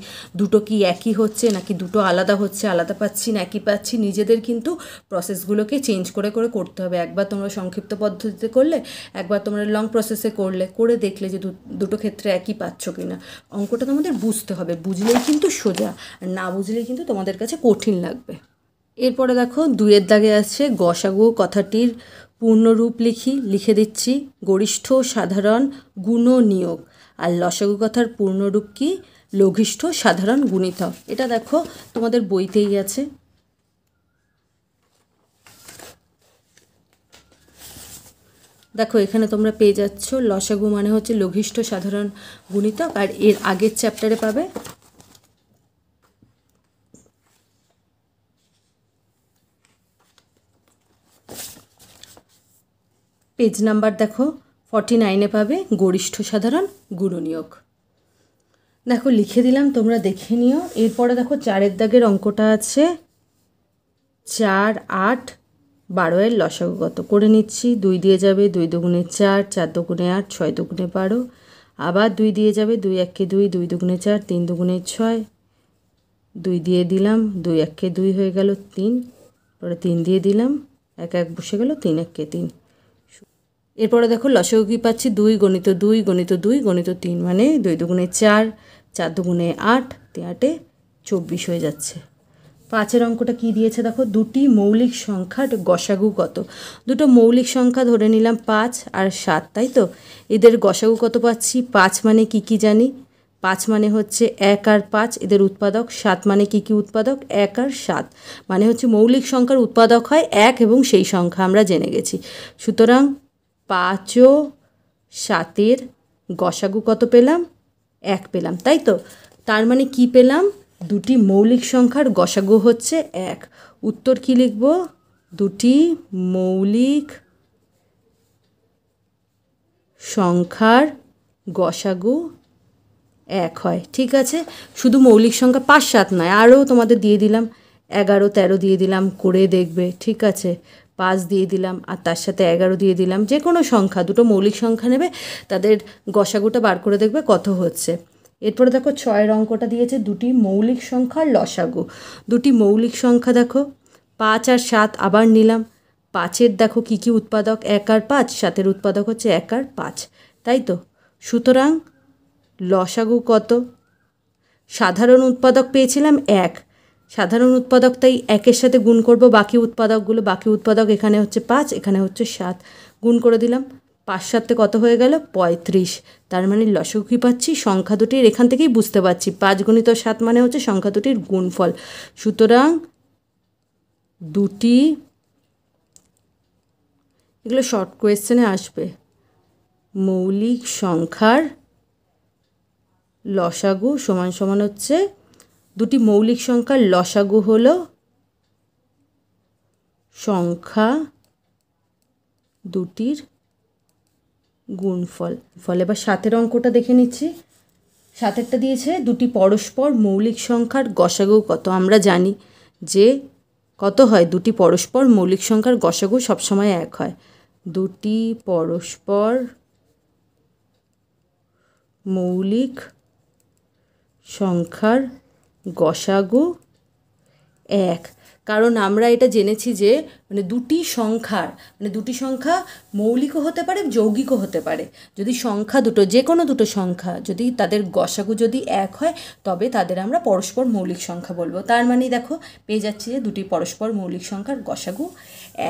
A: দুটো কি একই হচ্ছে নাকি দুটো আলাদা হচ্ছে, আলাদা পাচ্ছি না একই পাচ্ছি, নিজেদের কিন্তু প্রসেসগুলোকে চেঞ্জ করে করে করতে হবে। একবার তোমরা সংক্ষিপ্ত পদ্ধতিতে করলে, একবার তোমরা লং প্রসেসে করলে, করে দেখলে যে দুটো ক্ষেত্রে একই পাচ্ছ কি না। অঙ্কটা তোমাদের বুঝতে হবে, বুঝলেই কিন্তু সোজা, আর না বুঝলে কিন্তু তোমাদের কাছে কঠিন লাগবে। এরপরে দেখো 2-এর দাগে আছে গসাগু কথাটির পূর্ণরূপ লিখে দিচ্ছি, গরিষ্ঠ সাধারণ গুণনীয়ক। আর লসাগু কথার পূর্ণরূপ কি? লঘিষ্ঠ সাধারণ গুণিতক। এটা দেখো তোমাদের বইতেই আছে। দেখো এখানে তোমরা পেয়ে যাচ্ছ লসাগু মানে হচ্ছে লঘিষ্ঠ সাধারণ গুণিতক, আর এর আগের চ্যাপ্টারে পাবে। পেজ নাম্বার দেখো 49-এ পাবে গরিষ্ঠ সাধারণ গুণনীয়ক। দেখো লিখে দিলাম, তোমরা দেখে নিও। এরপরে দেখো 4-এর দাগের অঙ্কটা আছে 4, 8, 12 এর লসাগু কত করে নিচ্ছি। 2 দিয়ে যাবে, 2 দুগুণে 4, 4 দুগুণে 8, 6 দুগুণে 12, আবার 2 দিয়ে যাবে, 2 একে 2, 2 দুগুণে 4, 3 দুগুণে 6, 2 দিয়ে দিলাম, 2 একে 2 হয়ে গেল 3, পরে 3 দিয়ে দিলাম, 1 1 বসে গেল, 3 একে 3। এরপরে দেখো লসাগু কী পাচ্ছি, 2 গণিত 2 গণিত 2 গণিত 3, মানে 2 দুগুণে 4, 4 দুগুণে 8, 3 8 24 হয়ে যাচ্ছে। 5-এর অঙ্কটা কী দিয়েছে দেখো, দুটি মৌলিক সংখ্যার গসাগু কত। দুটো মৌলিক সংখ্যা ধরে নিলাম 5 আর 7, তাই তো। এদের গসাগু কত পাচ্ছি। 5 মানে কী কী জানি, 5 মানে হচ্ছে 1 আর 5 এদের উৎপাদক। 7 মানে কী কী উৎপাদক, 1 আর 7, মানে হচ্ছে মৌলিক সংখ্যার উৎপাদক হয় 1 এবং সেই সংখ্যা আমরা জেনে গেছি। সুতরাং 5 ও 7-এর গসাগু কত পেলাম, 1 পেলাম, তাই তো। তার মানে কি পেলাম, দুটি মৌলিক সংখ্যার গসাগু হচ্ছে 1। উত্তর কি লিখব, দুটি মৌলিক সংখ্যার গসাগু 1 হয়। ঠিক আছে, শুধু মৌলিক সংখ্যা 5 7 নয়, আরও তোমাদের দিয়ে দিলাম, 11 13 দিয়ে দিলাম, করে দেখবে। ঠিক আছে, 5 দিয়ে দিলাম আর তার সাথে 11 দিয়ে দিলাম। যে কোনো সংখ্যা, দুটো মৌলিক সংখ্যা নেবে, তাদের গসাগুটা বার করে দেখবে কত হচ্ছে। এরপরে দেখো 6-এর অঙ্কটা দিয়েছে দুটি মৌলিক সংখ্যার লসাগু। দুটি মৌলিক সংখ্যা দেখো 5 আর 7, আবার নিলাম। 5-এর দেখো কী কী উৎপাদক, 1 আর 5, 7-এর উৎপাদক হচ্ছে 1 আর 5, তাই তো। সুতরাং লসাগু কত, সাধারণ উৎপাদক পেয়েছিলাম 1, সাধারণ উৎপাদক তাই 1-এর সাথে গুণ করব বাকি উৎপাদকগুলো। বাকি উৎপাদক এখানে হচ্ছে 5, এখানে হচ্ছে 7, গুণ করে দিলাম। 5 7 কত হয়ে গেল, 35। তার মানে লসাগু কী পাচ্ছি, সংখ্যা দুটির, এখান থেকেই বুঝতে পারছি 5 গুণিত 7 মানে হচ্ছে সংখ্যা দুটির গুণফল। সুতরাং দুটি, এগুলো শর্ট কোয়েশ্চেনে আসবে, মৌলিক সংখ্যার লসাগু সমান সমান হচ্ছে, দুটি মৌলিক সংখ্যার লসাগু হলো সংখ্যা দুটির গুণফল। ফলে এবার 7-এর অঙ্কটা দেখে নিচ্ছি। 7-এরটা দিয়েছে দুটি পরস্পর মৌলিক সংখ্যার গসাগু কত। আমরা জানি যে কত হয়, দুটি পরস্পর মৌলিক সংখ্যার গসাগু সবসময় 1 হয়। দুটি পরস্পর মৌলিক সংখ্যার গসাগু 1, কারণ আমরা এটা জেনেছি যে মানে দুটি সংখ্যার, মানে দুটি সংখ্যা মৌলিকও হতে পারে, যৌগিকও হতে পারে। যদি সংখ্যা দুটো, যে কোনো দুটো সংখ্যা যদি তাদের গসাগু যদি 1 হয়, তবে তাদের আমরা পরস্পর মৌলিক সংখ্যা বলবো। তার মানে দেখো পেয়ে যাচ্ছি যে দুটি পরস্পর মৌলিক সংখ্যার গসাগু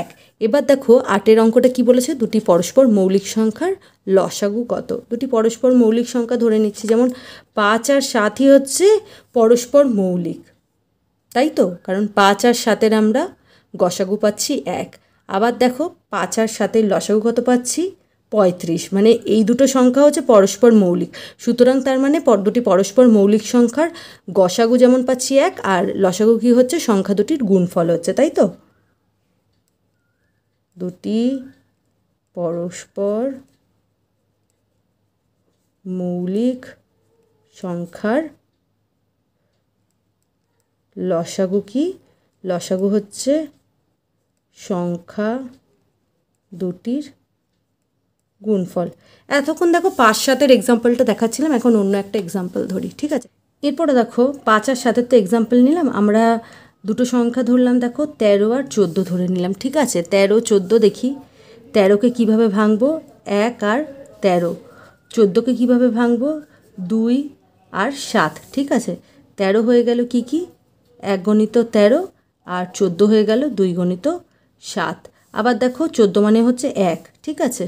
A: 1। এবার দেখো 8-এর অঙ্কটা কি বলেছে, দুটি পরস্পর মৌলিক সংখ্যার লসাগু কত। দুটি পরস্পর মৌলিক সংখ্যা ধরে নিচ্ছি, যেমন 5 আর 7ই হচ্ছে পরস্পর মৌলিক, তাই তো, কারণ 5 আর 7-এর আমরা গসাগু পাচ্ছি 1। আবার দেখো 5 আর 7-এর লসাগু কত পাচ্ছি, 35, মানে এই দুটো সংখ্যা হচ্ছে পরস্পর মৌলিক। সুতরাং তার মানে দুটি পরস্পর মৌলিক সংখ্যার গসাগু যেমন পাচ্ছি 1, আর লসাগু কী হচ্ছে, সংখ্যা দুটির গুণফল হচ্ছে, তাই তো। দুটি পরস্পর মৌলিক সংখ্যার লসাগু কি, লসাগু হচ্ছে সংখ্যা দুটির গুণফল। এতক্ষণ দেখো 5 7-এর এক্সাম্পলটা দেখাচ্ছিলাম, এখন অন্য একটা এক্সাম্পল ধরি। ঠিক আছে, এরপরে দেখো 5 আর 7-এর তো এক্সাম্পল নিলাম, আমরা দুটো সংখ্যা ধরলাম, দেখো 13 আর 14 ধরে নিলাম। ঠিক আছে, 13 14 দেখি, 13কে কীভাবে ভাঙবো, 1 আর 13। 14কে কীভাবে ভাঙবো, 2 আর 7। ঠিক আছে, 13 হয়ে গেল কি কি, 1 গণিত 13, আর 14 হয়ে গেল 2 গণিত 7। আবার দেখো 14 মানে হচ্ছে 1, ঠিক আছে,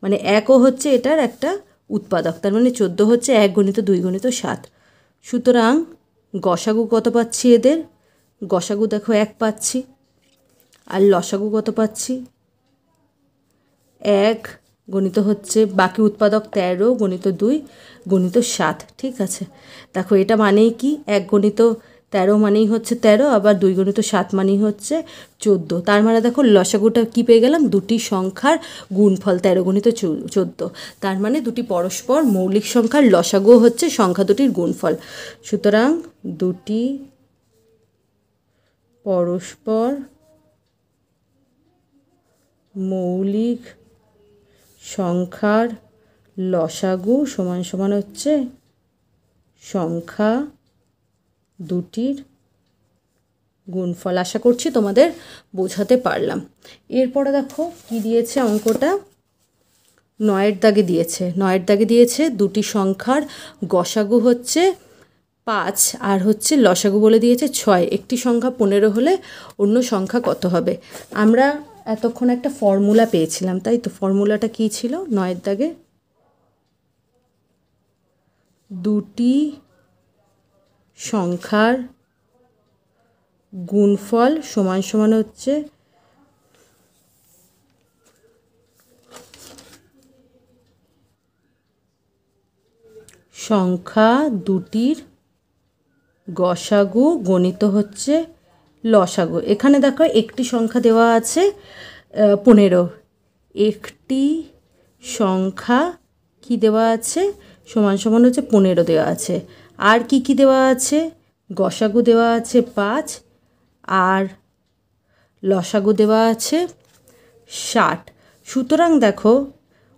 A: মানে 1ও হচ্ছে এটার একটা উৎপাদক, তার মানে 14 হচ্ছে 1 গণিত 2 গণিত 7। সুতরাং গসাগু কত পাচ্ছি এদের, গসাগু দেখো 1 পাচ্ছি, আর লসাগু কত পাচ্ছি, 1 গণিত হচ্ছে বাকি উৎপাদক 13 গণিত 2 গণিত 7। ঠিক আছে, দেখো এটা মানেই কি, 1 গণিত 13 মানেই হচ্ছে 13, আবার 2 গুণিত 7 মানেই হচ্ছে 14। তার মানে দেখো লসাগুটা কী পেয়ে গেলাম, দুটি সংখ্যার গুণফল 13 গুণিত 14। তার মানে দুটি পরস্পর মৌলিক সংখ্যার লসাগু হচ্ছে সংখ্যা দুটির গুণফল। সুতরাং দুটি পরস্পর মৌলিক সংখ্যার লসাগু সমান সমান হচ্ছে সংখ্যা দুটির গুণফল। আশা করছি তোমাদের বোঝাতে পারলাম। এরপরে দেখো কি দিয়েছে অঙ্কটা, 9-এর দাগে দিয়েছে। 9-এর দাগে দিয়েছে দুটি সংখ্যার গসাগু হচ্ছে 5 আর হচ্ছে লসাগু বলে দিয়েছে 6। একটি সংখ্যা 15 হলে অন্য সংখ্যা কত হবে? আমরা এতক্ষণ একটা ফর্মুলা পেয়েছিলাম, তাই তো? ফর্মুলাটা কী ছিল 9-এর দাগে? দুটি সংখ্যার গুণফল সমান সমান হচ্ছে সংখ্যা দুটির গসাগু গণিত হচ্ছে লসাগু। এখানে দেখো একটি সংখ্যা দেওয়া আছে 15, একটি সংখ্যা কি দেওয়া আছে সমান সমান হচ্ছে 15 দেওয়া আছে। আর কি কি দেওয়া আছে? গসাগু দেওয়া আছে 5 আর লসাগু দেওয়া আছে 60। সুতরাং দেখো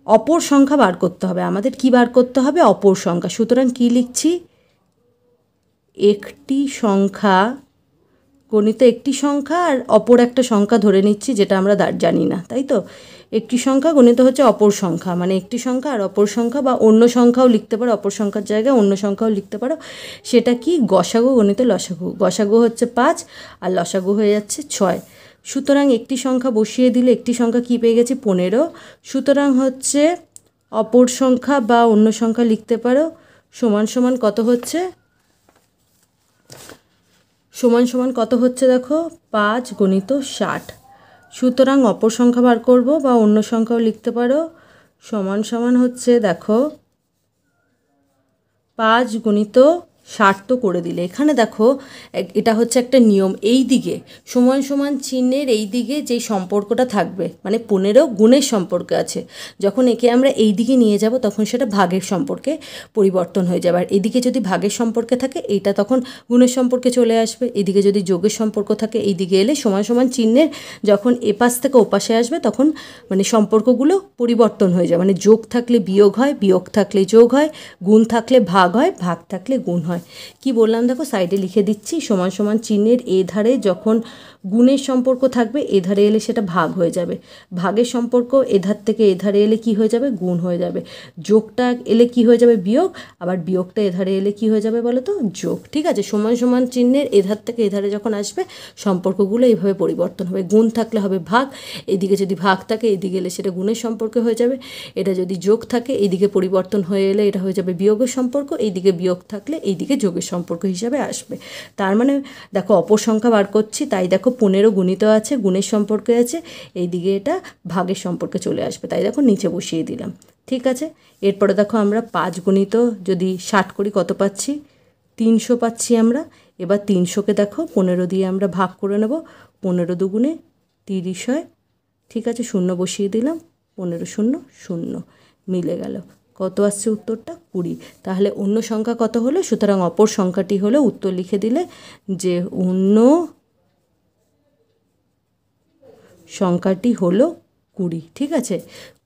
A: অপর সংখ্যা বার করতে হবে আমাদের। কি বার করতে হবে? অপর সংখ্যা। সুতরাং কি লিখছি? একটি সংখ্যা গণিত একটি সংখ্যা আর অপর একটা সংখ্যা ধরে নিচ্ছি, যেটা আমরা জানি না, তাই তো? একটি সংখ্যা গণিত হচ্ছে অপর সংখ্যা, মানে একটি সংখ্যা আর অপর সংখ্যা, বা অন্য সংখ্যাও লিখতে পারো, অপর সংখ্যার জায়গায় অন্য সংখ্যাও লিখতে পারো। সেটা কি? গসাগু গণিত লসাগু। গসাগু হচ্ছে 5 আর লসাগু হয়ে যাচ্ছে 6। সুতরাং একটি সংখ্যা বসিয়ে দিলে একটি সংখ্যা কী পেয়ে গেছি? 15। সুতরাং হচ্ছে অপর সংখ্যা বা অন্য সংখ্যা লিখতে পারো সমান সমান কত হচ্ছে? সমান সমান কত হচ্ছে দেখো, 5 গুণিত 60। সুতরাং অপর সংখ্যা বার করব বা অন্য সংখ্যাও লিখতে পারো, সমান সমান হচ্ছে দেখো 5 গুণিত 60 তো করে দিলে। এখানে দেখো এটা হচ্ছে একটা নিয়ম, এই দিকে সমান সমান চিহ্নের এই দিকে যেই সম্পর্কটা থাকবে, মানে 15 গুণের সম্পর্ক আছে, যখন একে আমরা এই দিকে নিয়ে যাব তখন সেটা ভাগের সম্পর্কে পরিবর্তন হয়ে যাবে। আর এদিকে যদি ভাগের সম্পর্কে থাকে এইটা তখন গুণের সম্পর্কে চলে আসবে। এদিকে যদি যোগের সম্পর্ক থাকে এই দিকে এলে সমান সমান চিহ্নের যখন এপাশ থেকে ওপাশে আসবে তখন মানে সম্পর্কগুলো পরিবর্তন হয়ে যায়। মানে যোগ থাকলে বিয়োগ হয়, বিয়োগ থাকলে যোগ হয়, গুণ থাকলে ভাগ হয়, ভাগ থাকলে গুণ হয়। কি বললাম দেখো, সাইডে লিখে দিচ্ছি। সমান সমান চিহ্নের এ ধারে যখন গুণের সম্পর্ক থাকবে এ ধারে এলে সেটা ভাগ হয়ে যাবে, ভাগের সম্পর্ক এধার থেকে এ ধারে এলে কি হয়ে যাবে? গুণ হয়ে যাবে। যোগটা এলে কি হয়ে যাবে? বিয়োগ। আবার বিয়োগটা এধারে এলে কি হয়ে যাবে বলো তো? যোগ। ঠিক আছে? সমান সমান চিহ্নের এধার থেকে এধারে যখন আসবে সম্পর্কগুলো এইভাবে পরিবর্তন হবে। গুণ থাকলে হবে ভাগ, এদিকে যদি ভাগ থাকে এদিকে এলে সেটা গুণের সম্পর্ক হয়ে যাবে। এটা যদি যোগ থাকে এইদিকে পরিবর্তন হয়ে এলে এটা হয়ে যাবে বিয়োগের সম্পর্ক, এইদিকে বিয়োগ থাকলে এইদিকে যোগের সম্পর্ক হিসাবে আসবে। তার মানে দেখো অপর সংখ্যা বার করছি, তাই দেখো 15 গুণিত আছে, গুণের সম্পর্কে আছে, এইদিকে এটা ভাগের সম্পর্কে চলে আসবে, তাই দেখো নিচে বসিয়ে দিলাম। ঠিক আছে? এরপরে দেখো আমরা 5 গুণিত যদি 60 করি কত পাচ্ছি? 300 পাচ্ছি আমরা। এবার 300কে দেখো 15 দিয়ে আমরা ভাগ করে নেব। 15 দুগুণে 30 হয়। ঠিক আছে? শূন্য বসিয়ে দিলাম, 15 শূন্য 0 মিলে গেল। কত আসছে উত্তরটা? 20। তাহলে অন্য সংখ্যা কত হলো? সুতরাং অপর সংখ্যাটি হলো, উত্তর লিখে দিলে যে অন্য সংখ্যাটি হলো 20। ঠিক আছে?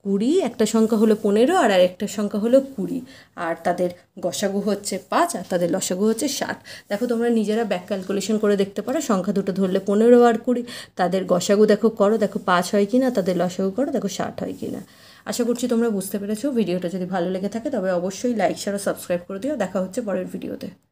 A: 20 একটা সংখ্যা হলো 15 আর আরেকটা সংখ্যা হলো 20, আর তাদের গসাগু হচ্ছে 5 আর তাদের লসাগু হচ্ছে 60। দেখো তোমরা নিজেরা ব্যাক ক্যালকুলেশন করে দেখতে পারো, সংখ্যা দুটো ধরলে 15 আর 20, তাদের গসাগু দেখো করো, দেখো 5 হয় কি না, তাদের লসাগু করো, দেখো 60 হয় কি না। আশা করছি তোমরা বুঝতে পেরেছো। ভিডিওটা যদি ভালো লেগে থাকে তবে অবশ্যই লাইক শেয়ার ও সাবস্ক্রাইব করে দিও। দেখা হচ্ছে পরের ভিডিওতে।